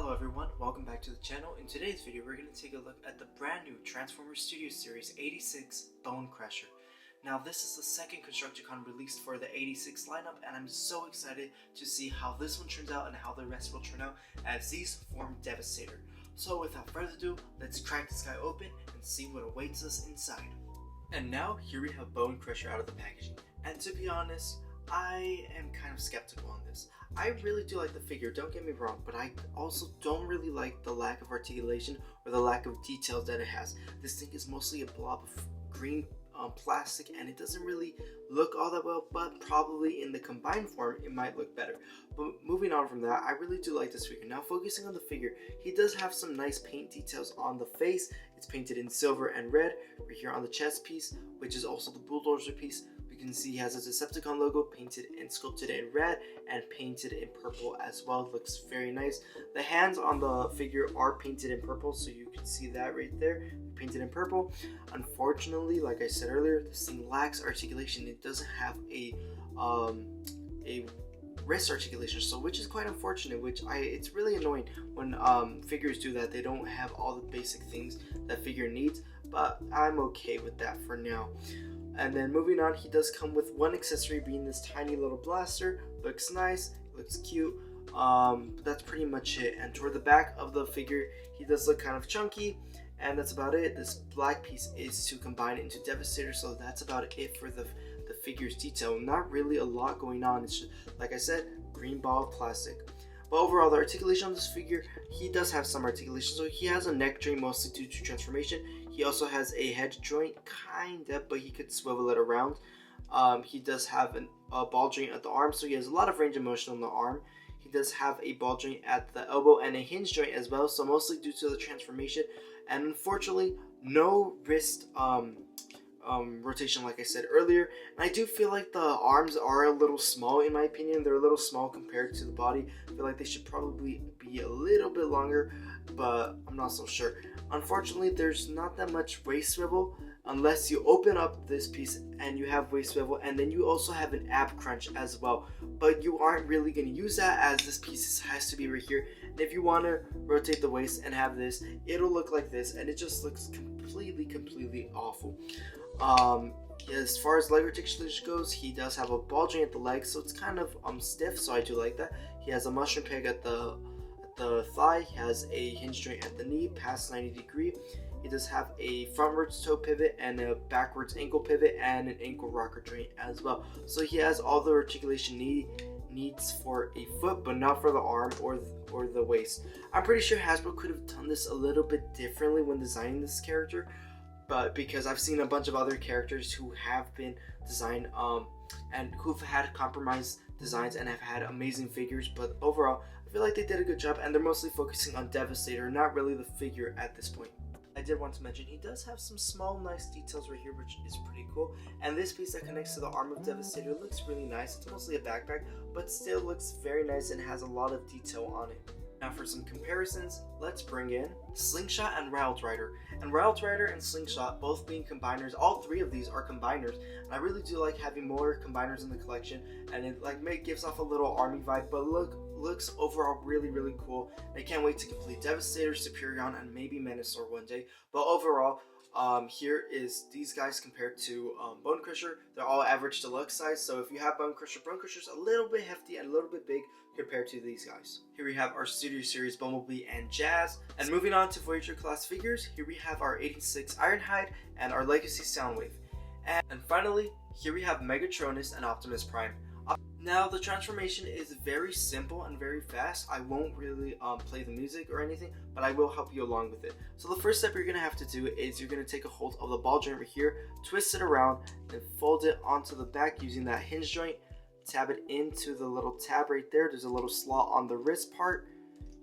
Hello everyone, welcome back to the channel. In today's video we're going to take a look at the brand new Transformers Studio Series 86 Bonecrusher. Now this is the second Constructicon released for the 86 lineup, and I'm so excited to see how this one turns out and how the rest will turn out as these form Devastator. So without further ado, let's crack this guy open and see what awaits us inside. And now here we have Bonecrusher out of the packaging, and to be honest, I am kind of skeptical on this. I really do like the figure, don't get me wrong, but I also don't really like the lack of articulation or the lack of details that it has. This thing is mostly a blob of green plastic, and it doesn't really look all that well, but probably in the combined form it might look better. But moving on from that, I really do like this figure. Now focusing on the figure, he does have some nice paint details on the face. It's painted in silver and red right here on the chest piece, which is also the bulldozer piece. You can see he has a Decepticon logo painted and sculpted in red and painted in purple as well. It looks very nice. The hands on the figure are painted in purple, so you can see that right there, painted in purple. Unfortunately, like I said earlier, this thing lacks articulation. It doesn't have a wrist articulation, so which is quite unfortunate. It's really annoying when figures do that. They don't have all the basic things that figure needs, but I'm okay with that for now. And then moving on, he does come with one accessory, being this tiny little blaster. Looks nice, looks cute, but that's pretty much it. And toward the back of the figure, he does look kind of chunky, and that's about it. This black piece is to combine into Devastator, so that's about it for the figure's detail. Not really a lot going on. It's just, like I said, green ball of plastic. But overall, the articulation on this figure, he does have some articulation. So he has a neck joint mostly due to transformation. He also has a head joint, kinda, but he could swivel it around. He does have a ball joint at the arm, so he has a lot of range of motion on the arm. He does have a ball joint at the elbow and a hinge joint as well, so mostly due to the transformation. And unfortunately, no wrist rotation, like I said earlier. And I do feel like the arms are a little small, in my opinion. They're a little small compared to the body. I feel like they should probably be a little bit longer, but I'm not so sure. Unfortunately, there's not that much waist swivel unless you open up this piece and you have waist swivel, and then you also have an ab crunch as well, but you aren't really going to use that as this piece has to be right here. And if you want to rotate the waist and have this, it'll look like this, and it just looks completely awful. As far as leg articulation goes, he does have a ball joint at the leg, so it's kind of stiff, so I do like that. He has a mushroom peg at the thigh. He has a hinge joint at the knee past 90 degree. He does have a frontwards toe pivot and a backwards ankle pivot and an ankle rocker joint as well. So he has all the articulation needs for a foot, but not for the arm or the waist. I'm pretty sure Hasbro could have done this a little bit differently when designing this character, but because I've seen a bunch of other characters who have been designed and who've had compromised designs and have had amazing figures, but overall I feel like they did a good job, and they're mostly focusing on Devastator, not really the figure at this point. I did want to mention he does have some small nice details right here, which is pretty cool, and this piece that connects to the arm of Devastator looks really nice. It's mostly a backpack, but still looks very nice and has a lot of detail on it. Now for some comparisons, let's bring in Slingshot and Wild Rider. And Wild Rider and Slingshot both being combiners, all three of these are combiners, and I really do like having more combiners in the collection, and it gives off a little army vibe, but looks overall really cool. And I can't wait to complete Devastator, Superion, and maybe Menasor one day. But overall, here is these guys compared to Bonecrusher. They're all average deluxe size, so if you have Bonecrusher's a little bit hefty and a little bit big compared to these guys. Here we have our Studio Series Bumblebee and Jazz. And moving on to Voyager class figures, here we have our 86 Ironhide and our Legacy Soundwave. And finally, here we have Megatronus and Optimus Prime. Now the transformation is very simple and very fast. I won't really play the music or anything, but I will help you along with it. So the first step you're going to have to do is you're going to take a hold of the ball joint right here, twist it around, and fold it onto the back using that hinge joint. Tab it into the little tab right there. There's a little slot on the wrist part.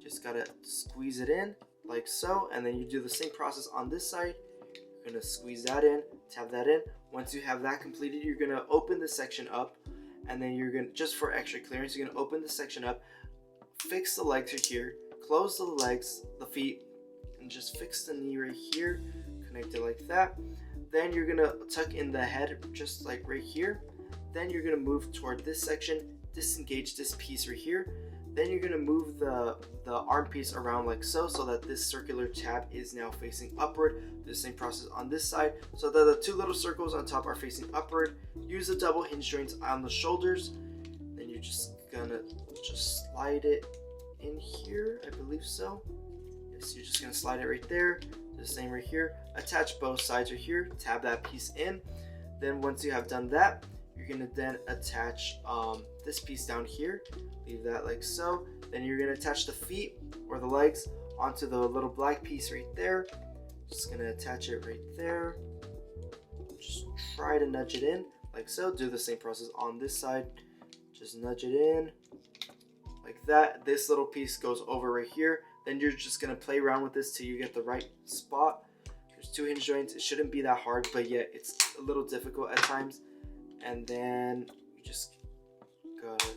Just gotta squeeze it in like so, and then you do the same process on this side. You're gonna squeeze that in, tab that in. Once you have that completed, you're gonna open this section up, and then you're gonna, just for extra clearance, you're gonna open this section up, fix the legs right here, close the legs, the feet, and just fix the knee right here, connect it like that. Then you're gonna tuck in the head just like right here. Then you're gonna move toward this section, disengage this piece right here. Then you're going to move the arm piece around like so that this circular tab is now facing upward. Do the same process on this side so that the two little circles on top are facing upward. Use the double hinge joints on the shoulders. Then you're just gonna slide it in here, I believe so. Yes, you're just gonna slide it right there. Do the same right here. Attach both sides right here. Tab that piece in. Then once you have done that, you're gonna then attach this piece down here. Leave that like so. Then you're gonna attach the feet or the legs onto the little black piece right there. Just gonna attach it right there. Just try to nudge it in like so. Do the same process on this side. Just nudge it in like that. This little piece goes over right here. Then you're just gonna play around with this till you get the right spot. There's 2 hinge joints. It shouldn't be that hard, but yet it's a little difficult at times. And then you just gotta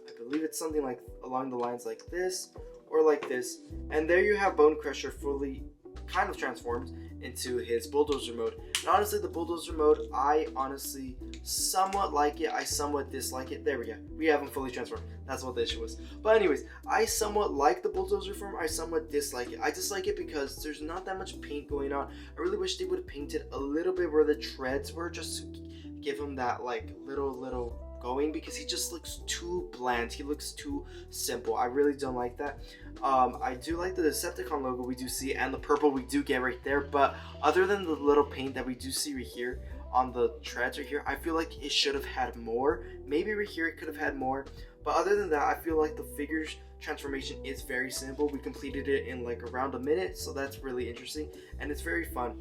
I believe it's something like along the lines like this or like this. And there you have Bonecrusher fully kind of transformed into his bulldozer mode. And honestly, the bulldozer mode, I honestly somewhat like it. I somewhat dislike it. There we go. We have him fully transformed. That's what the issue was. But anyways, I somewhat like the bulldozer form. I somewhat dislike it. I dislike it because there's not that much paint going on. I really wish they would have painted a little bit where the treads were, just to give him that like little going, because he just looks too bland. He looks too simple. I really don't like that. I do like the Decepticon logo we do see and the purple we do get right there, but other than the little paint that we do see right here on the treads right here, I feel like it should have had more. Maybe right here it could have had more, but other than that, I feel like the figure's transformation is very simple. We completed it in like around a minute, so that's really interesting and it's very fun.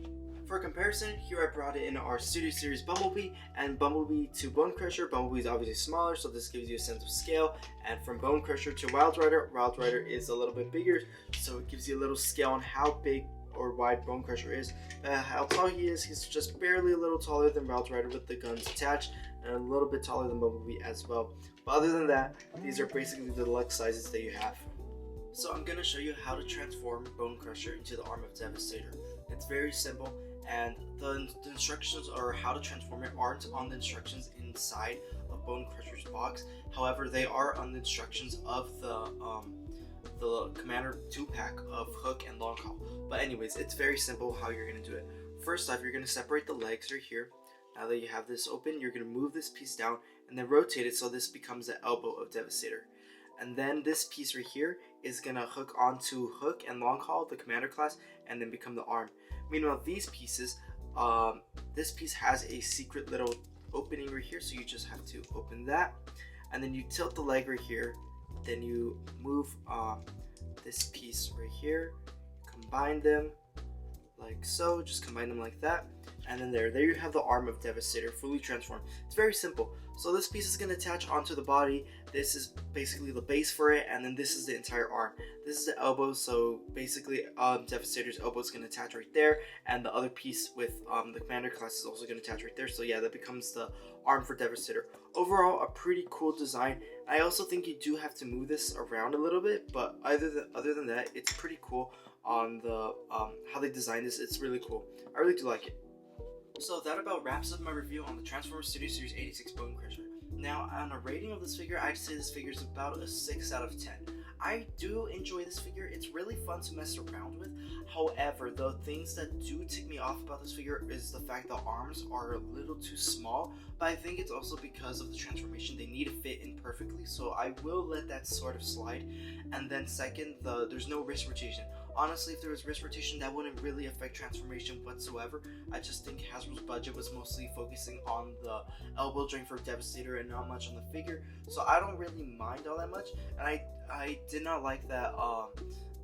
For comparison, here I brought in our Studio Series Bumblebee and Bumblebee to Bonecrusher. Bumblebee is obviously smaller, so this gives you a sense of scale. And from Bonecrusher to Wild Rider is a little bit bigger, so it gives you a little scale on how big or wide Bonecrusher is. How tall he is, he's just barely a little taller than Wild Rider with the guns attached, and a little bit taller than Bumblebee as well. But other than that, these are basically the deluxe sizes that you have. So I'm going to show you how to transform Bonecrusher into the arm of Devastator. It's very simple, and the instructions or how to transform it aren't on the instructions inside of Bonecrusher's box. However, they are on the instructions of the Commander 2-pack of Hook and Long Haul. But anyways, it's very simple how you're going to do it. First off, you're going to separate the legs right here. Now that you have this open, you're going to move this piece down and then rotate it so this becomes the elbow of Devastator. And then this piece right here is going to hook onto Hook and Long Haul, the Commander class, and then become the arm. Meanwhile, these pieces, this piece has a secret little opening right here, so you just have to open that. And then you tilt the leg right here. Then you move this piece right here, combine them like so, just combine them like that. And then there you have the arm of Devastator fully transformed. It's very simple. So this piece is going to attach onto the body. This is basically the base for it, and then this is the entire arm. This is the elbow, so basically Devastator's elbow is going to attach right there, and the other piece with the Commander class is also going to attach right there. So yeah, that becomes the arm for Devastator. Overall, a pretty cool design. I also think you do have to move this around a little bit, but other than that, it's pretty cool on the how they designed this. It's really cool. I really do like it. So that about wraps up my review on the Transformers Studio Series 86 Bonecrusher. Now, on a rating of this figure, I'd say this figure is about a 6 out of 10. I do enjoy this figure. It's really fun to mess around with. However, the things that do tick me off about this figure is the fact the arms are a little too small, but I think it's also because of the transformation. They need to fit in perfectly, so I will let that sort of slide. And then second, there's no wrist rotation. Honestly, if there was wrist rotation, that wouldn't really affect transformation whatsoever. I just think Hasbro's budget was mostly focusing on the elbow joint for Devastator and not much on the figure, so I don't really mind all that much. And I did not like that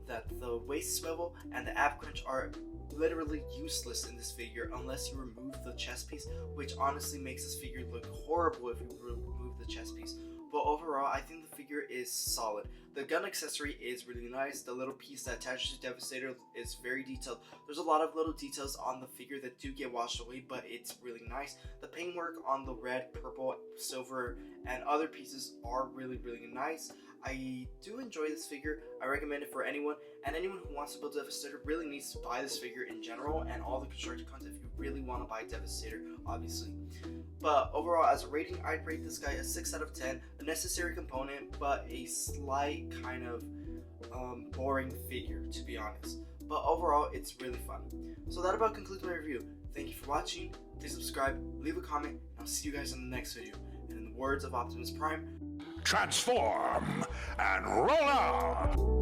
that the waist swivel and the ab crunch are literally useless in this figure unless you remove the chest piece, which honestly makes this figure look horrible if you remove the chest piece. But overall, I think the figure is solid. The gun accessory is really nice. The little piece that attaches to Devastator is very detailed. There's a lot of little details on the figure that do get washed away, but it's really nice. The paintwork on the red, purple, silver, and other pieces are really nice. I do enjoy this figure. I recommend it for anyone, and anyone who wants to build Devastator really needs to buy this figure in general, and all the Constructicons if you really want to buy Devastator, obviously. But overall, as a rating, I'd rate this guy a 6 out of 10. A necessary component, but a slight kind of boring figure, to be honest. But overall, it's really fun. So that about concludes my review. Thank you for watching. Please subscribe, leave a comment, and I'll see you guys in the next video. And in the words of Optimus Prime, transform and roll out!